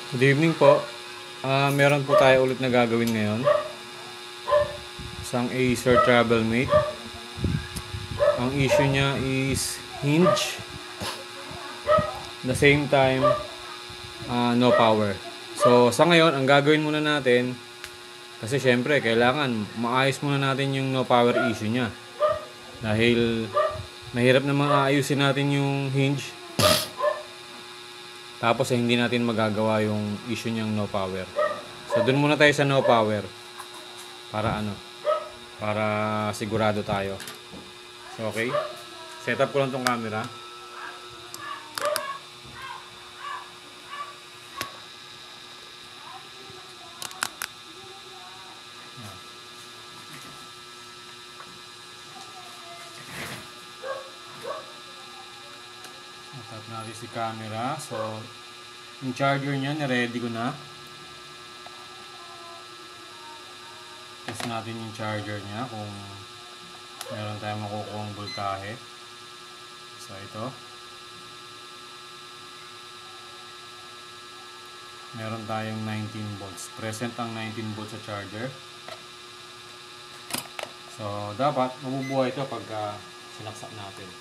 Good evening po. Meron po tayo ulit na gagawin ngayon. Isang Acer Travel Mate. Ang issue niya is hinge. The same time, no power. So, sa ngayon, ang gagawin muna natin, kasi syempre, kailangan maayos muna natin yung no power issue niya. Dahil, mahirap naman aayusin natin yung hinge. Tapos hindi natin magagawa yung issue niyang no power. So dun muna tayo sa no power. Para sigurado tayo. So okay. Set up ko lang tong camera. Set up natin si camera. So yung charger niya, na-ready ko na. Test natin yung charger niya kung meron tayong makukuhang voltahe. So ito. Meron tayong 19 volts. Present ang 19 volts sa charger. So dapat mabubuhay ito pagka sinaksak natin.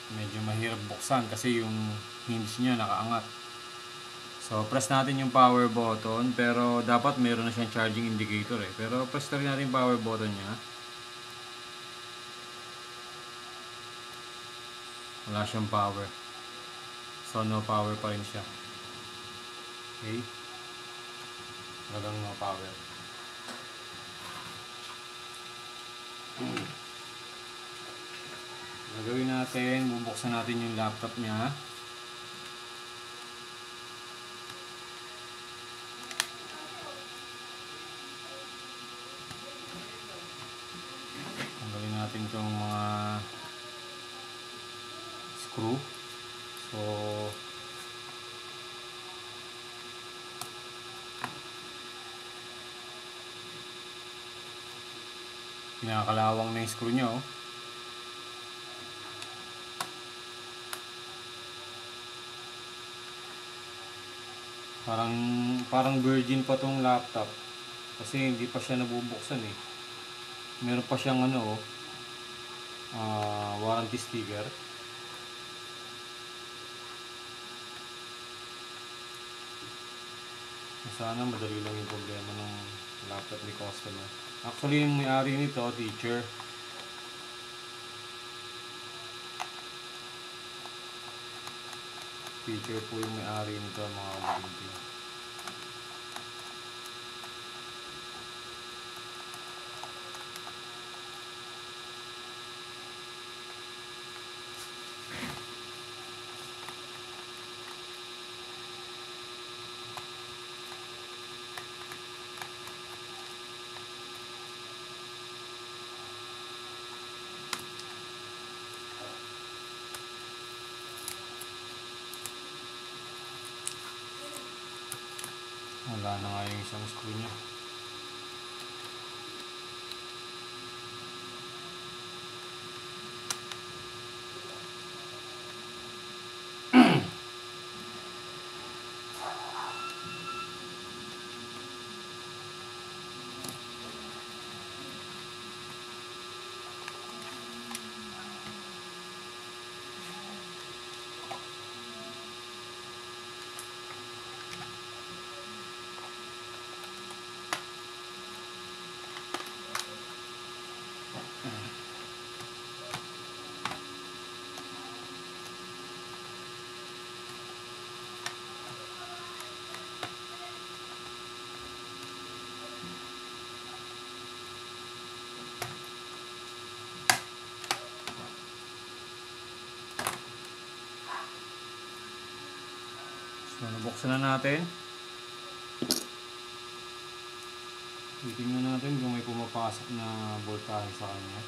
Medyo mahirap buksan kasi yung hinge niya nakaangat. So press natin yung power button, pero dapat meron na siyang charging indicator Pero press na rin natin yung power button niya. Wala siyang power. So no power pa rin siya. Okay. Talagang no power. Gagawin natin, bubuksan natin yung laptop niya. Tanggalin natin itong mga screw. So pinakalawang na yung screw niya Parang virgin pa tong laptop kasi hindi pa siya nabubuksan Meron pa siyang warranty sticker. Sana madali lang yung problema ng laptop ni customer. Actually, yung may-ari nito, teacher. Teacher po yung may-ari nito, mga kabinti. Wala na nga yung isang screw niya. So, nabuksan na natin. Titingnan natin kung may pumapasok na voltahe sa kanya.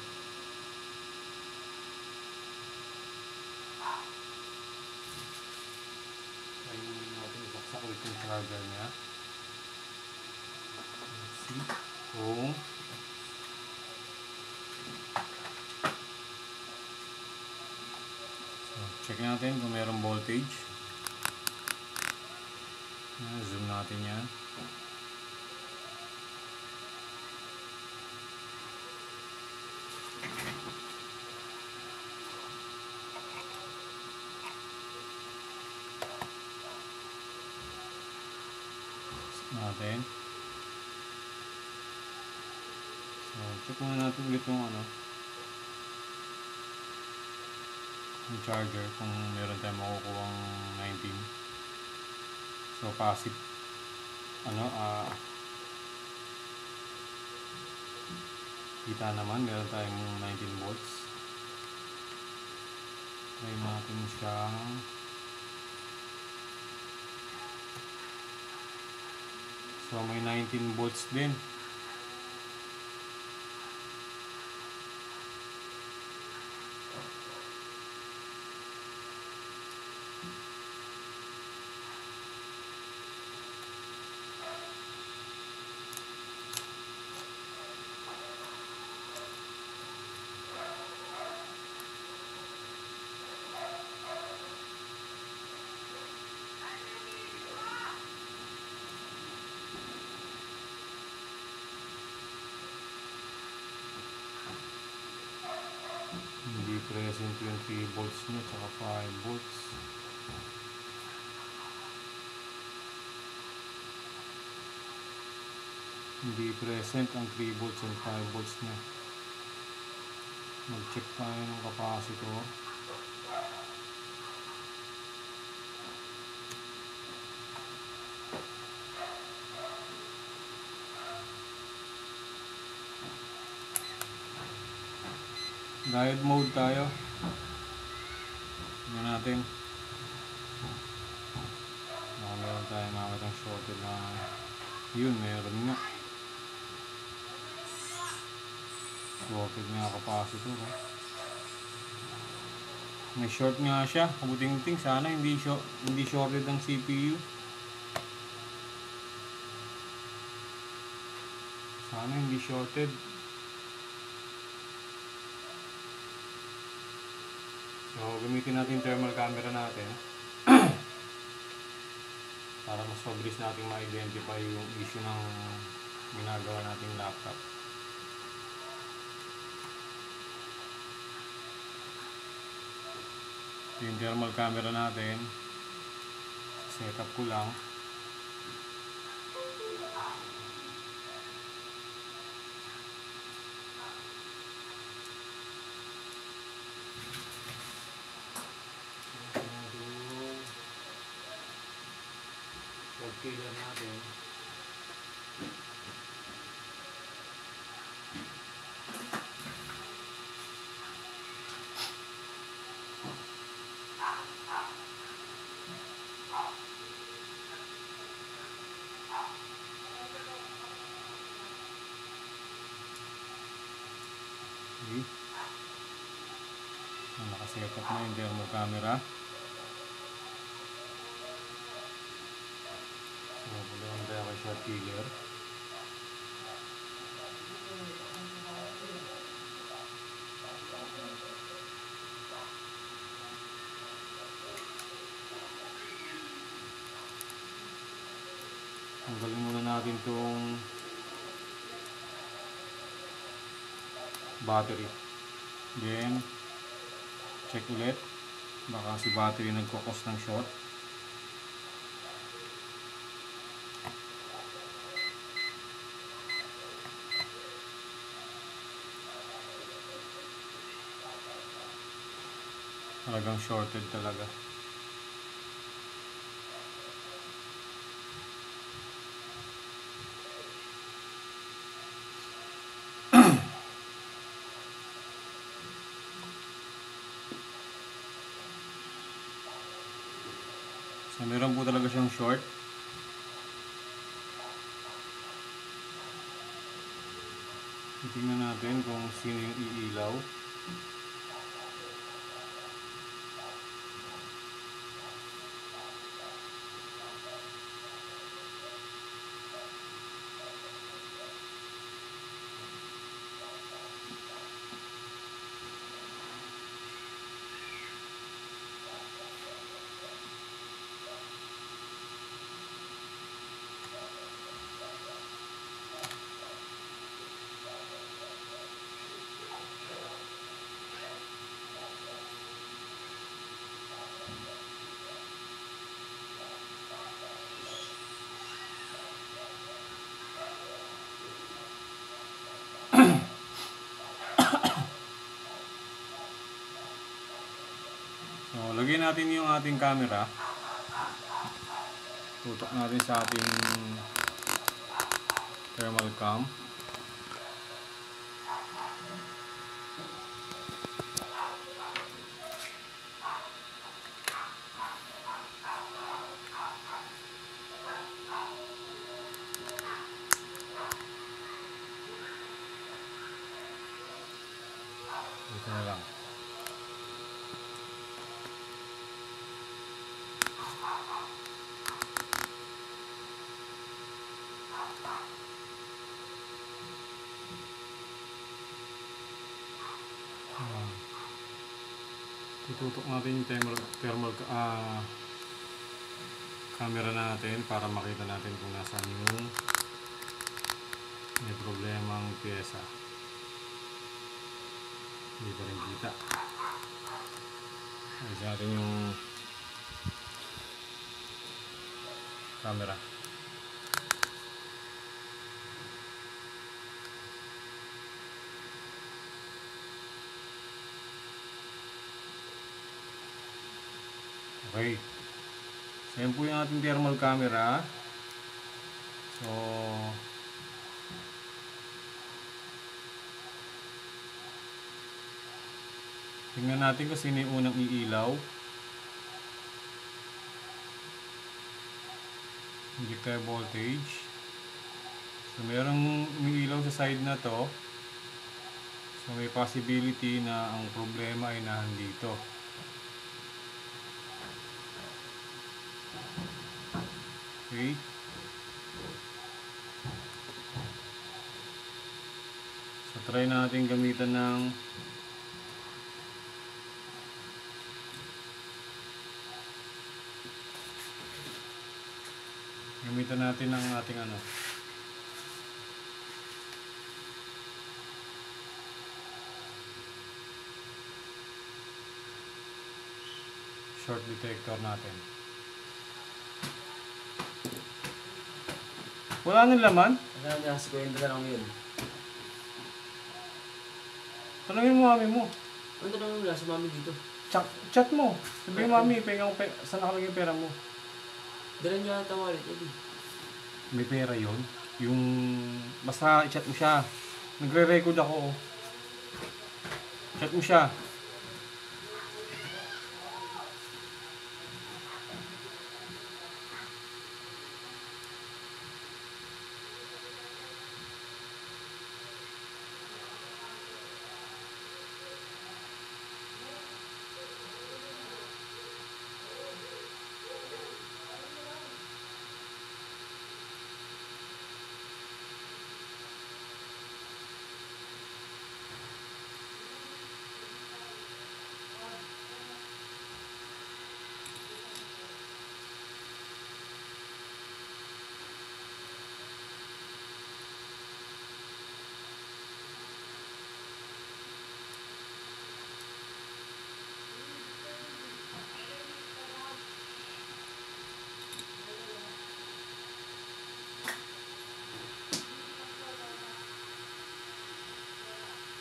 Ayun natin, ibaksak ulit yung charger niya. Let's see kung Check natin kung mayroong voltage. Zoom natin yan. Natin. So, check muna natin ulit yung yung charger kung meron tayong makukuha 19. So, passive. Kita naman, meron tayong 19 volts. Try natin siyang so may 19 volts din. Hindi present yung 3 volts nyo tsaka 5 volts. Hindi present ang 3 volts and 5 volts nyo. Mag-check tayo ng capacitor. Diode mode tayo. Tingnan natin. Meron tayo makakitang shorted na yun, meron nga. Shorted nga capacitor. May short nga siya. Kabuting-ting. Sana hindi shorted ang CPU. Sana hindi shorted. So, gamitin natin yung thermal camera natin para mas mabilis natin ma-identify yung issue ng ginagawa nating laptop. Yung thermal camera natin, setup ko lang. Killer natin. Okay. So, nakasetup na yung thermal camera. Pagawin tayo kay short killer. Tanggalin muna natin itong battery. Then, check ulit. Baka si battery nagkukos ng short. Talagang shorted talaga. So, meron po talaga siyang short. Tingnan natin kung sino yung iilaw. Ilagay natin yung ating camera. Tutok natin sa ating thermal cam. Dito na lang. Itutok natin yung camera natin para makita natin kung nasaan yung may problemang pyesa. Hindi pa rin kita. Ayos natin yung camera. Okay. So, yan po yung ating thermal camera. So, tingnan natin kung sino yung unang iilaw. Injector voltage. So, merong umiilaw sa side na to. So, may possibility na ang problema ay nandito. Okay. So, try natin gamitan ng ating short detector natin. Wala nang laman? Wala na, si Kuya na lang yun. Tanungin mo mami mo. Ano tanongin mo lang sa mami dito? Chat mo. Sabihin mo mami, saan nakalagay yung pera mo? Dala niya ata wallet, Eddie. May pera yon. Yung basta chat mo siya. Nagre-record ako. Chat mo siya.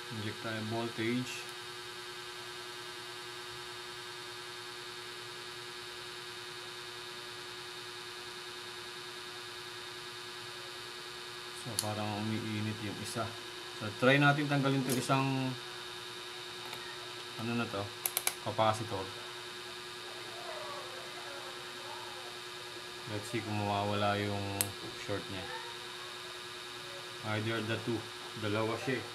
Inject tayo voltage. So parang umiinit yung isa. So try natin tanggalin itong isang capacitor. Let's see kung mawawala yung short niya. Either the two. Dalawa siya eh.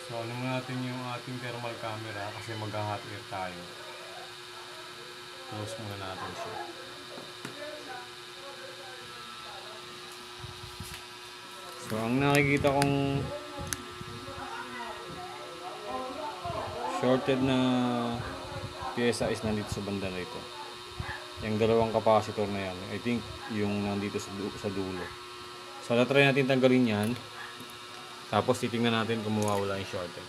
So, ano muna natin yung ating thermal camera kasi mag-hot air tayo. Close muna natin siya. So, ang nakikita kong shorted na pyesa is nandito sa banda na ito. Yung dalawang capacitor na yan. I think yung nandito sa dulo. So, natry natin tanggalin yan. Tapos titingnan natin kung mawawala yung shorted.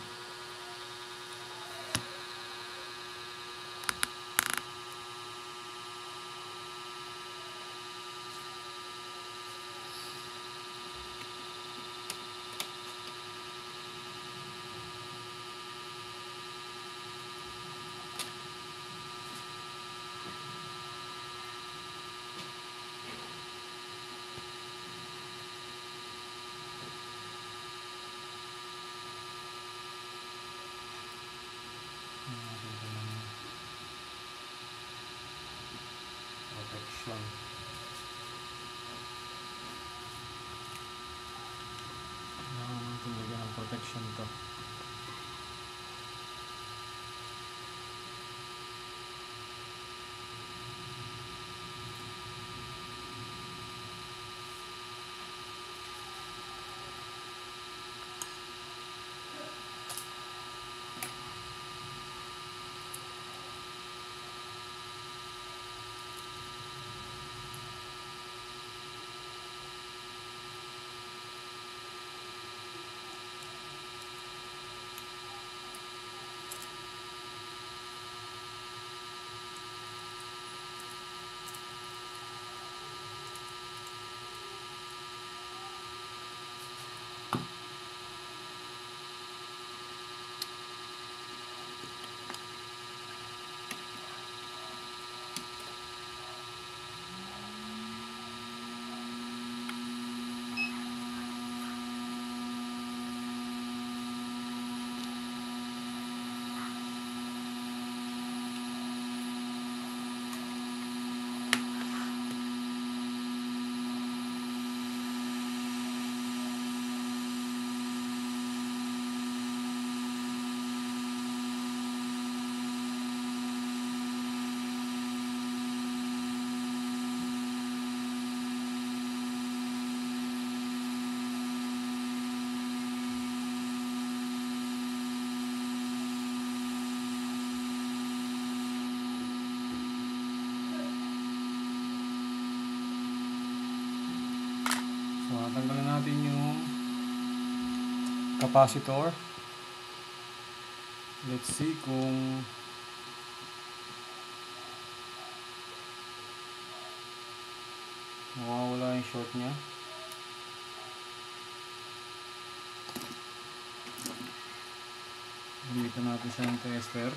protection to. So, tanggalin natin yung capacitor. Let's see kung mawawala yung short niya. Dito natin siyang tester.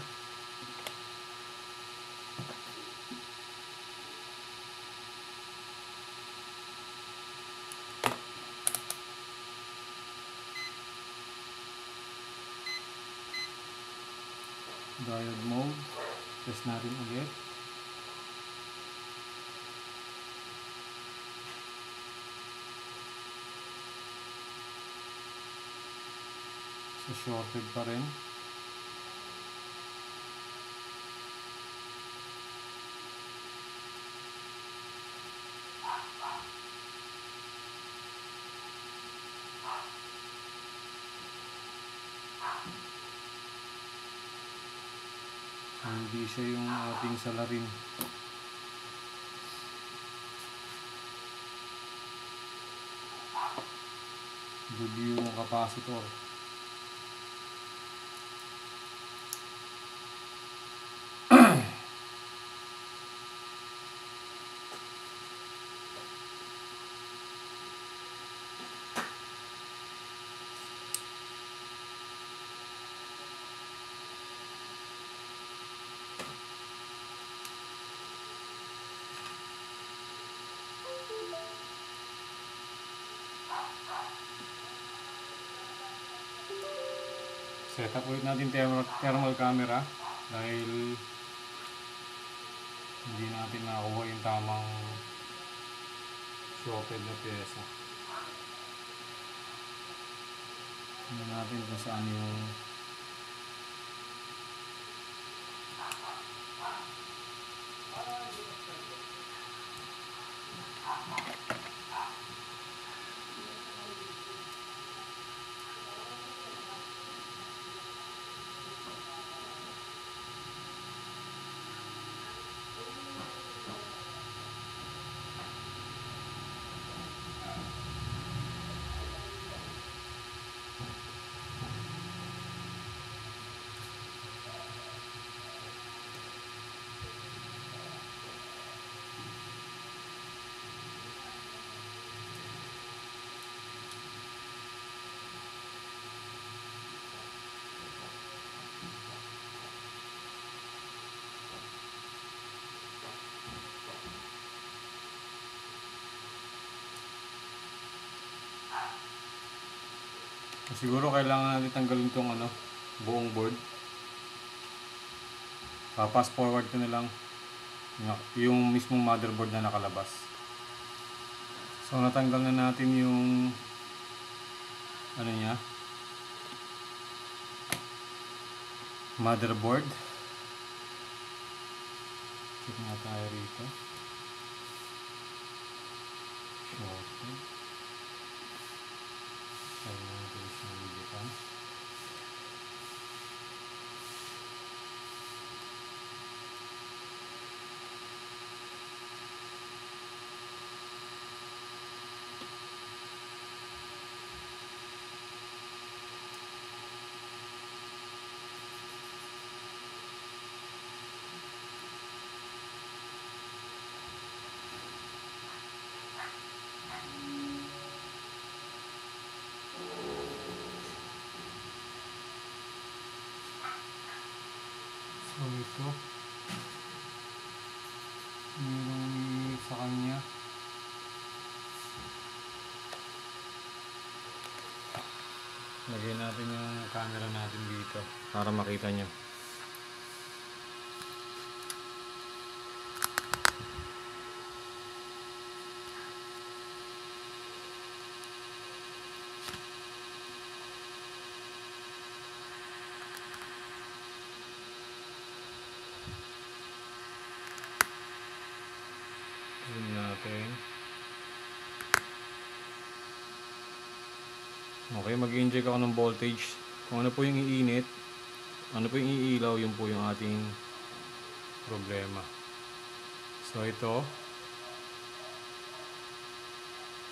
Diode mode. Test natin ulit. So, shorted pa rin. So, hindi siya yung ating salarin. Good yung capacitor. Set up ulit natin thermal camera dahil hindi natin nakuha yung tamang shorted na pyesa. Tingnan natin kung saan yung siguro kailangan natin tanggalin tong buong board. Pass forward ko na lang yung mismong motherboard na nakalabas. So natanggal na natin yung niya, motherboard. Check nga tayo rito. Shorted. Tayo natin siyang bilitan. So ito, mayroong sa kanya. Lagyan natin yung camera natin dito para makita nyo. Zoom natin. Okay, mag-inject ako ng voltage. Kung ano po yung iinit, ano po yung iilaw, yun po yung ating problema. So ito,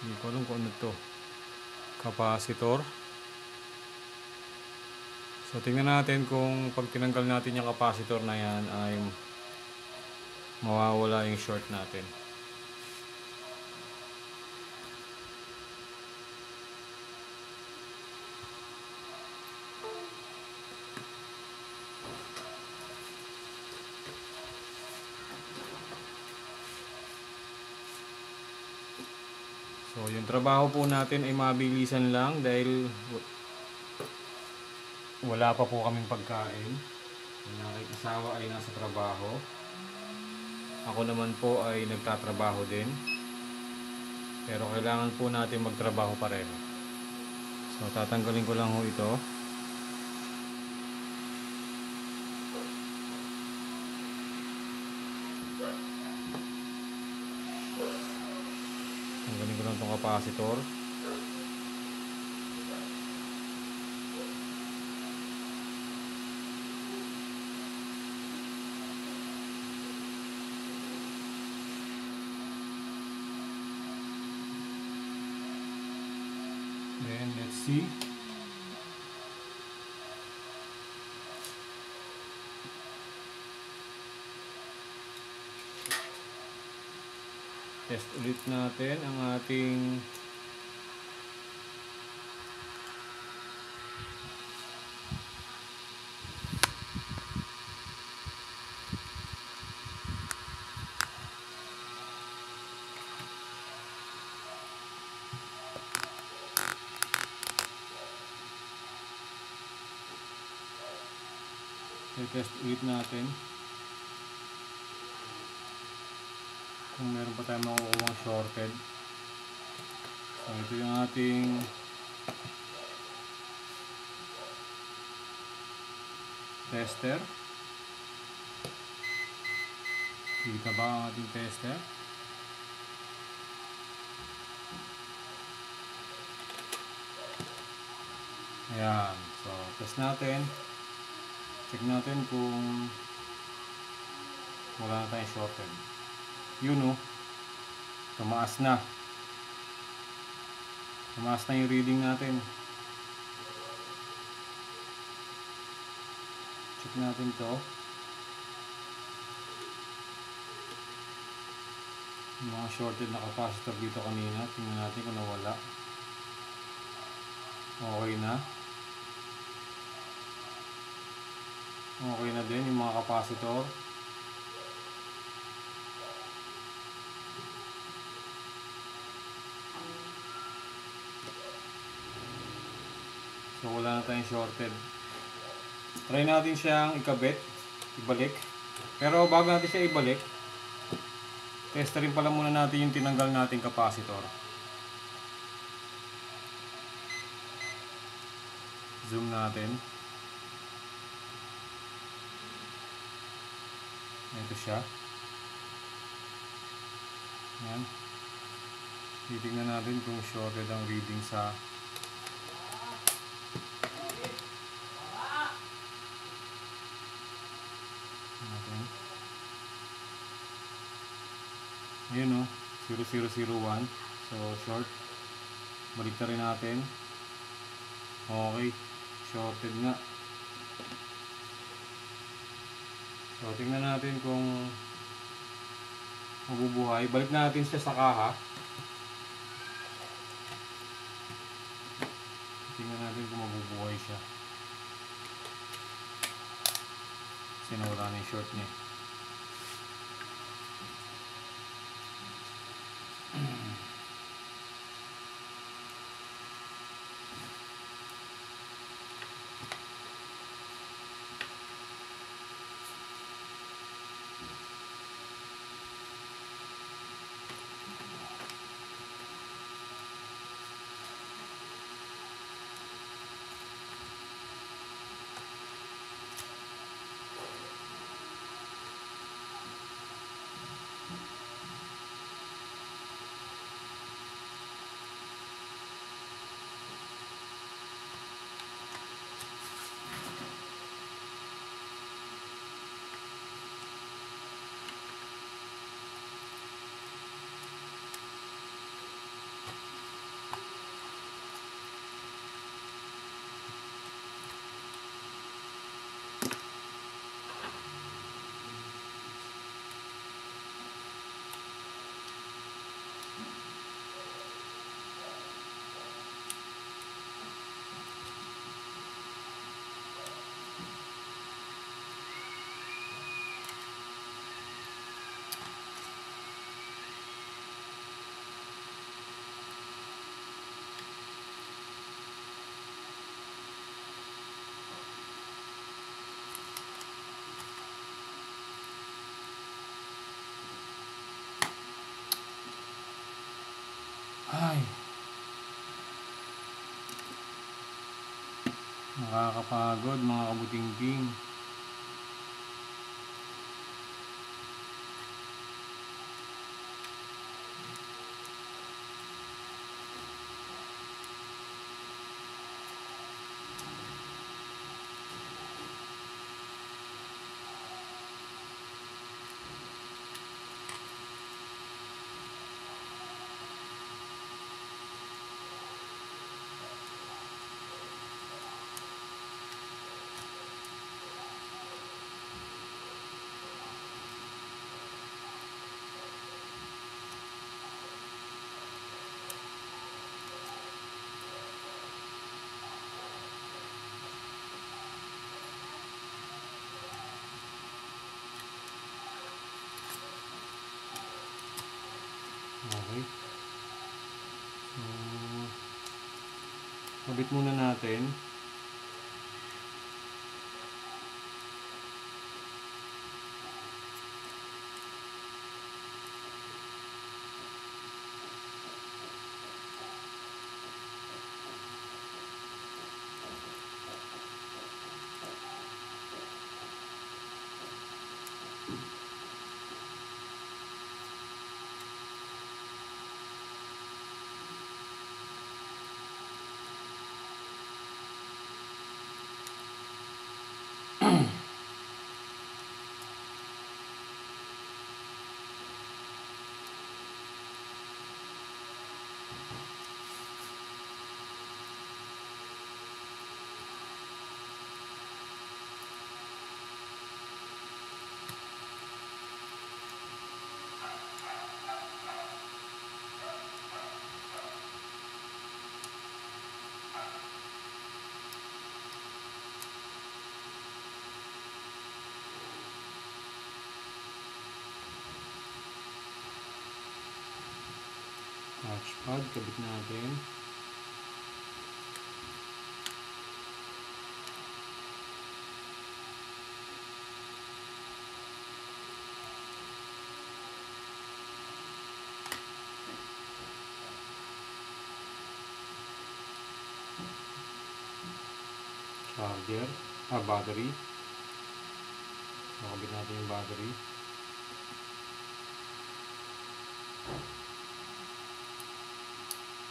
hindi ko alam kung ano to. Capacitor. So tingnan natin kung pag tinanggal natin yung capacitor na yan ay mawawala yung short natin. So yung trabaho po natin ay mabilisan lang dahil wala pa po kaming pagkain. Yung aking asawa ay nasa trabaho. Ako naman po ay nagtatrabaho din. Pero kailangan po natin magtrabaho pareho. So tatanggalin ko lang ho ito. Tanggalin ko lang itong capacitor. Then let's see. Test ulit natin ang ating i-test ulit natin kung meron pa tayong makukuha shorted. So ito yung ating tester. Kita ba ang ating tester? Ayan. So test natin. Check natin kung wala na tayong shorted. Yun o. Tumaas na. Tumaas na yung reading natin. Check natin to. Yung mga shorted na capacitor dito kanina. Tingnan natin kung nawala. Okay na. Okay na din yung mga capacitor. So wala na tayong shorted. Try natin siyang ikabit, ibalik. Pero bago natin siya ibalik, testerin pala muna natin yung tinanggal nating capacitor. Zoom natin. Ito siya. Yan. Titignan natin kung shorted ang reading sa natin. Ayun o, 0001. So short. Balik na rin natin. Okay. Shorted nga. So tingnan natin kung mabubuhay. Balik natin siya sa kaha. Tingnan natin kung mabubuhay siya. Kasi nawala na yung short niya. Ay, nakakapagod mga kabutingting. Okay. So, kabit muna natin. Touchpad, kabit natin. Charger, battery. Nakabit natin yung battery.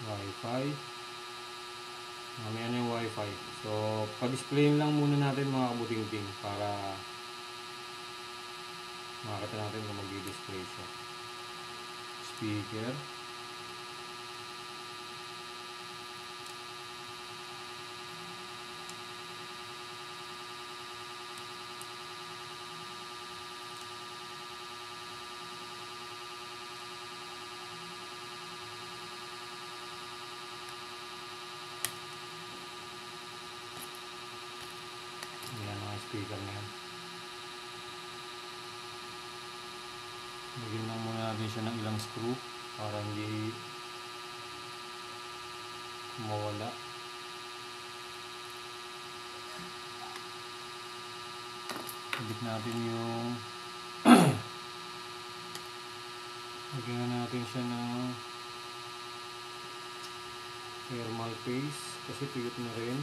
Wi-Fi. Mamaya na yung Wi-Fi. So, pa-displayin lang muna natin mga kabuting-ting para makakita natin kung mag-display siya. Speaker. Ayan mga speaker na yan. Lagyan lang muna natin siya ng ilang screw para hindi mawala. Ibig natin yung lagyan natin siya ng thermal paste kasi tuyot na rin.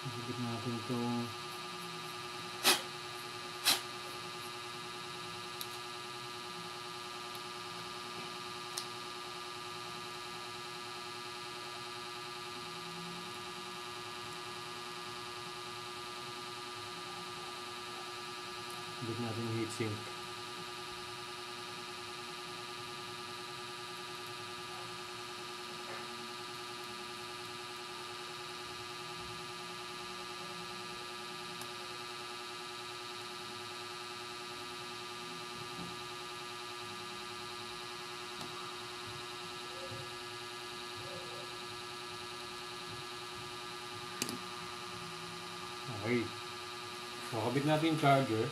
Ibig natin itong heatsink. Okay. So, kabit natin yung charger.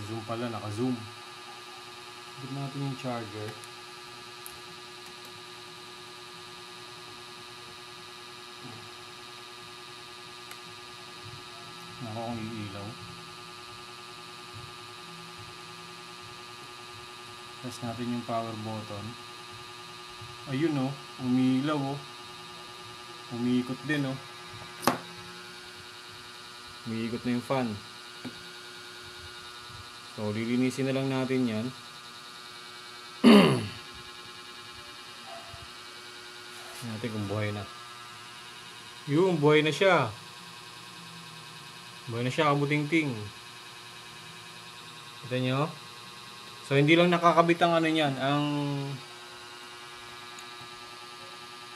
Zoom pala, naka-zoom. Kabit natin yung charger. Naka kong iilaw. Press natin yung power button. Ayun oh, umiilaw oh. Umiikot din oh. Umiikot na yung fan. So, lilinisin na lang natin yan. Natin kung buhay na. Yung buhay na siya. Buhay na siya, kabuting-ting. Kita nyo? So, hindi lang nakakabit ang ano niyan, ang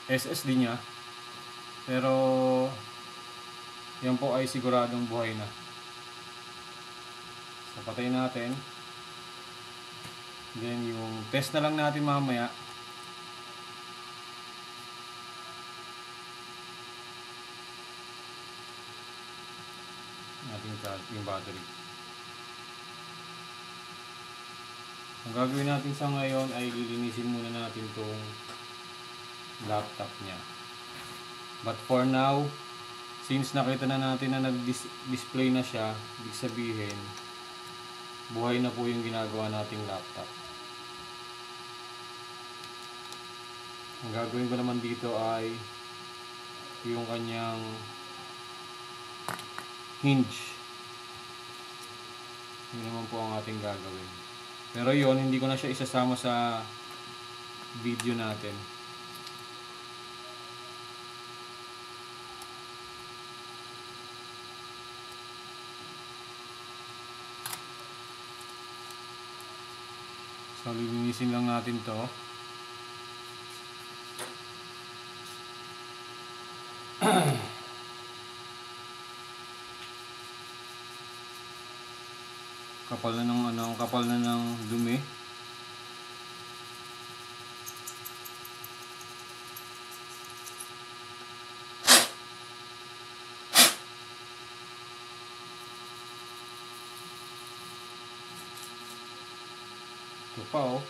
SSD niya. Pero, yan po ay siguradong buhay na. So, patayin natin. Then, yung test na lang natin mamaya. Natin yung battery. Ang gagawin natin sa ngayon ay lilinisin muna natin tong laptop niya. But for now, since nakita na natin na nag-display na siya, ibig sabihin, buhay na po yung ginagawa nating laptop. Ang gagawin ko naman dito ay yung kanyang hinge. Yun naman po ang ating gagawin. Pero yon, hindi ko na siya isasama sa video natin. So, lilinisin lang natin to. Kapal na ng ano, kapal na ng dumi. Ito pa oh.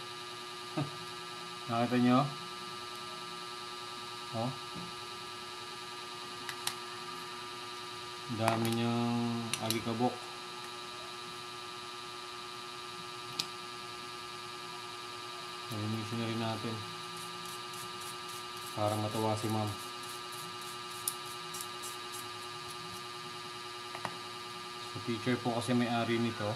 Nakita nyo? Oh. Dami niyang alikabok. Linisin na rin natin para matuwa si ma'am. So, teacher po kasi may-ari nito.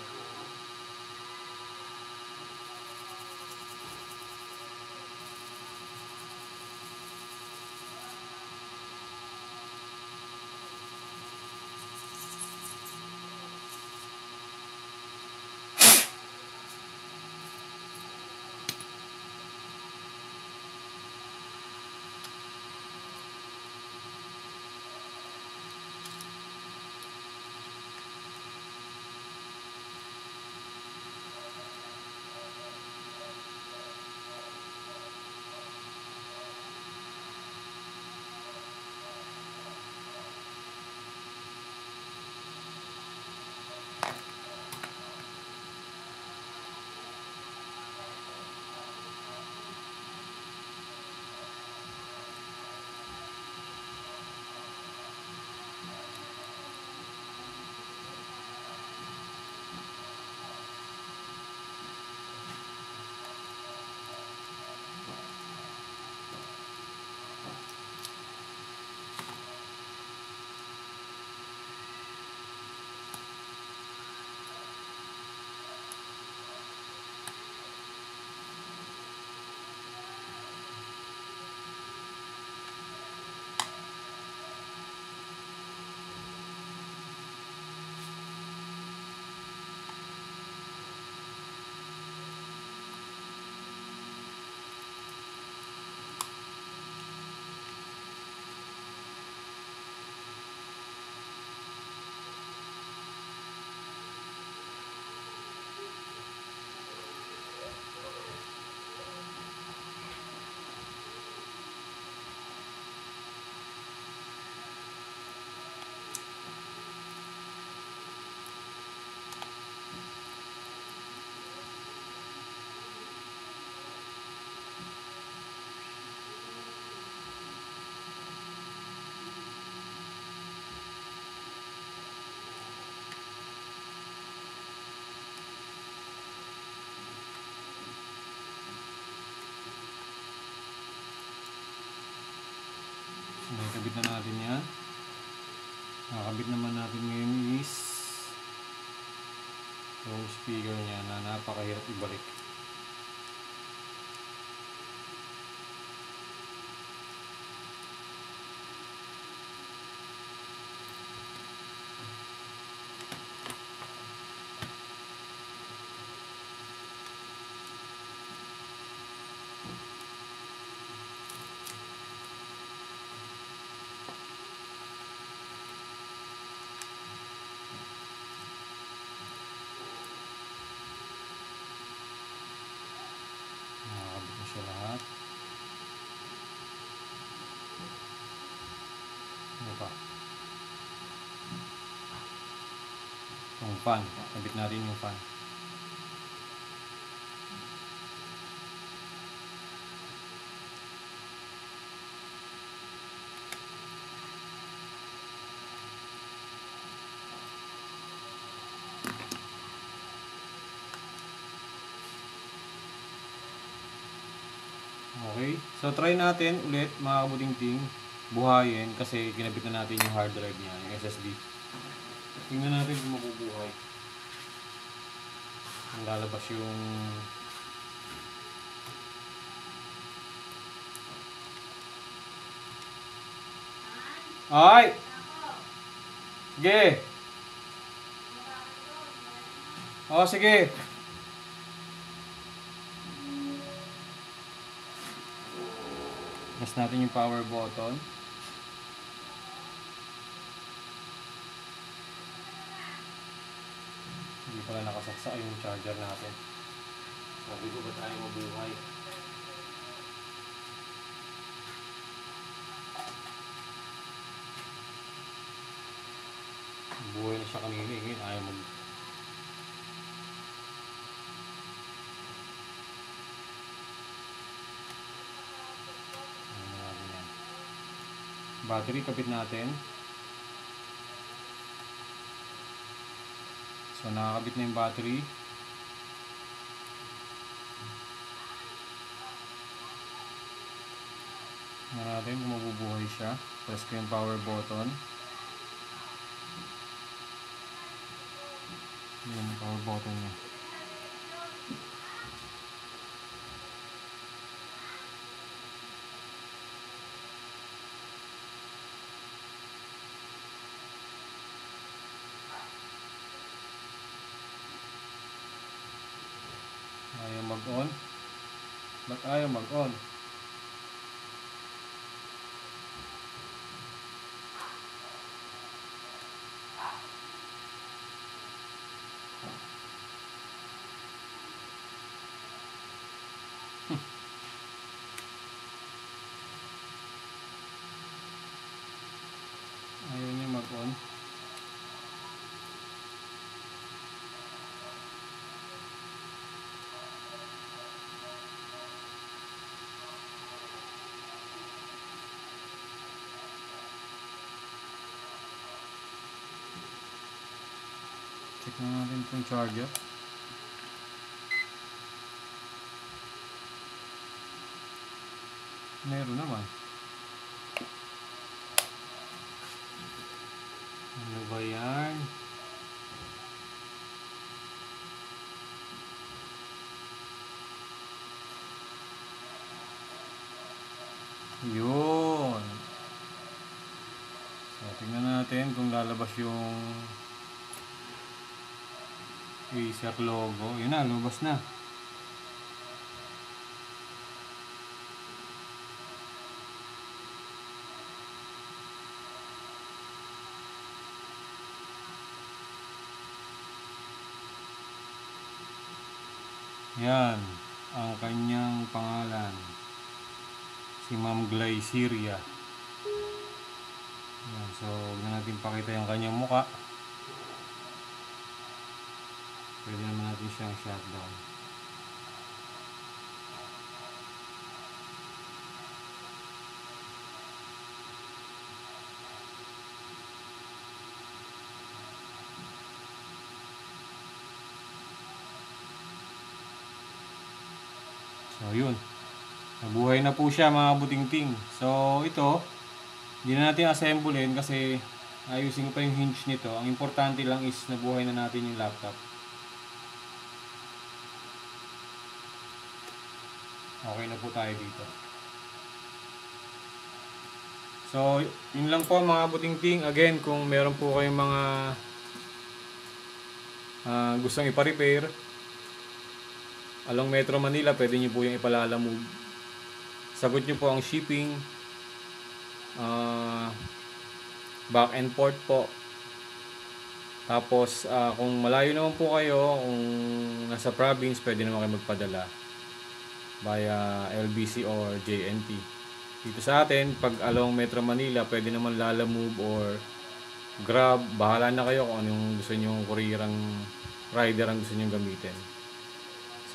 Nakakabit na natin yan. Nakakabit naman natin ngayon is yung speaker niya na napakahirap ibalik. Nakakabit na siya lahat. Ano pa? Yung fan. Kabit natin yung fan. Okay, so try natin ulit mga kabutingting buhayin kasi kinabit na natin yung hard drive niya, yung SSD. Tingnan natin kung mabubuhay. Ang lalabas yung ay! Sige! Oo, sige! Press natin yung power button. Hindi pala nakasaksa yung charger natin. Sabi ko ba tayo mabuhay? Buhay na siya kanina, ngayon ayaw mag... Ano natin yan? Battery, kapit natin. So nakakabit na yung battery. Tingnan natin kung mabubuhay siya. Press ko yung power button. Yan yung power button niya. Ayaw mag-on. Ba't ayaw mag-on? Ayaw niya mag-on. Check na natin itong charger. Meron naman. Ano ba yan? Yun. So, tingnan natin kung lalabas yung Acer logo. Yun na, lumabas na. Yan, ang kanyang pangalan. Si Ma'am Glyceria. Yan, so, huwag na natin pakita yung kanyang muka. Pwede naman natin siyang shutdown. So, yun. Nabuhay na po siya mga butingting. So, ito, hindi na natin assemblein kasi ayusin ko pa yung hinge nito. Ang importante lang is nabuhay na natin yung laptop. Okay na po tayo dito. So, yun lang po mga butingting. Again, kung meron po kayong mga gustong ipa-repair along Metro Manila, pwede nyo po yung ipalalamove. Sagot nyo po ang shipping, back and forth po. Tapos kung malayo naman po kayo, kung nasa province, pwede naman kayo magpadala via LBC or JNT. Dito sa atin, pag along Metro Manila, pwede naman lalamove or Grab. Bahala na kayo kung anong gusto nyo, courier ang rider ang gusto nyo gamitin.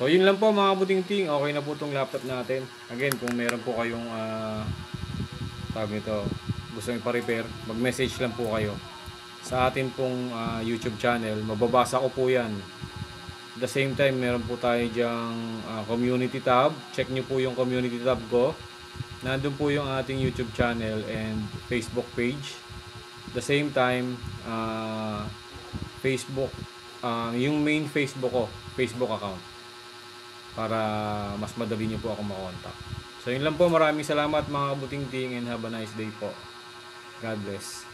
So yun lang po mga butingting. Okay na po itong laptop natin. Again, kung meron po kayong tawag nito, gusto nyo pa-repair, mag-message lang po kayo sa atin pong YouTube channel. Mababasa ko po yan. At the same time, meron po tayo dyang community tab. Check nyo po yung community tab ko. Nandun po yung ating YouTube channel and Facebook page. At the same time, Facebook, yung main Facebook ko, Facebook account, para mas madali nyo po ako makontak. So yun lang po, maraming salamat mga butingting and have a nice day po. God bless.